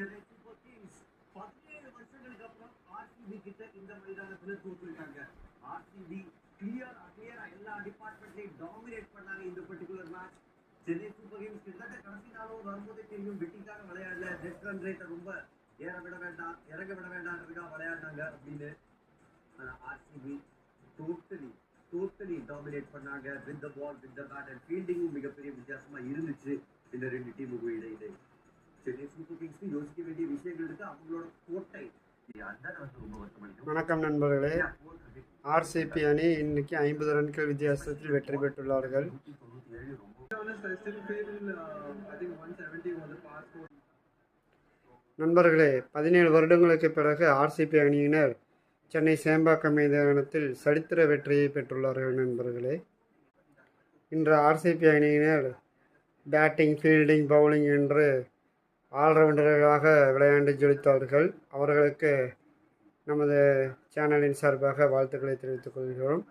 Chennai super Kings 17 வருஷங்களுக்கு அப்புறம் RCB கிட்ட இந்த மைதானத்துல தோத்துட்டாங்க. ஆர்சிபி கிளியரா எல்லா டிபார்ட்மெண்ட்லயும் டாமினேட் பண்ணாங்க இந்த particular match. Chennai super Kings கிட்டத்தட்ட கடைசி நாளும் வரும்போதே தெரியும் வெட்டிக்காக விளையாடல, டெஸ்ட் ரன் ரேட்டை ரொம்ப இறங்க விட வேண்டாம்ன்றதுக்காக விளையாடினாங்க அப்படின்னு. ஆனா ஆர்சிபி டோட்டலி டாமினேட் பண்ணாங்க. With the ball, with the bat and ஃபீல்டிங்கும் மிகப்பெரிய வித்தியாசமா இருந்துச்சு இந்த ரெண்டு டீமுக்கும் இடையிலே. சென்னை சூப்பர் கிங்ஸ்க்கு யோசிக்க வேண்டிய விஷயங்கள் இருக்கு. அவங்களோட கோட்டை வணக்கம் நண்பர்களே. ஆர்சிபி அணி இன்னைக்கு 50 ரன்கள் வித்தியாசத்தில் வெற்றி பெற்றுள்ளார்கள். நண்பர்களே, 17 வருடங்களுக்கு பிறகு ஆர்சிபி அணியினர் சென்னை சேம்பாக்கம் மைதானத்தில் சரித்திர வெற்றியை பெற்றுள்ளார்கள். நண்பர்களே, இன்று ஆர்சிபி அணியினர் பேட்டிங், ஃபீல்டிங், பவுலிங் என்று ஆல்ரவுண்டர்களாக விளையாண்டு ஜொலித்தார்கள். அவர்களுக்கு நமது சேனலின் சார்பாக வாழ்த்துக்களை தெரிவித்துக் கொள்கிறோம்.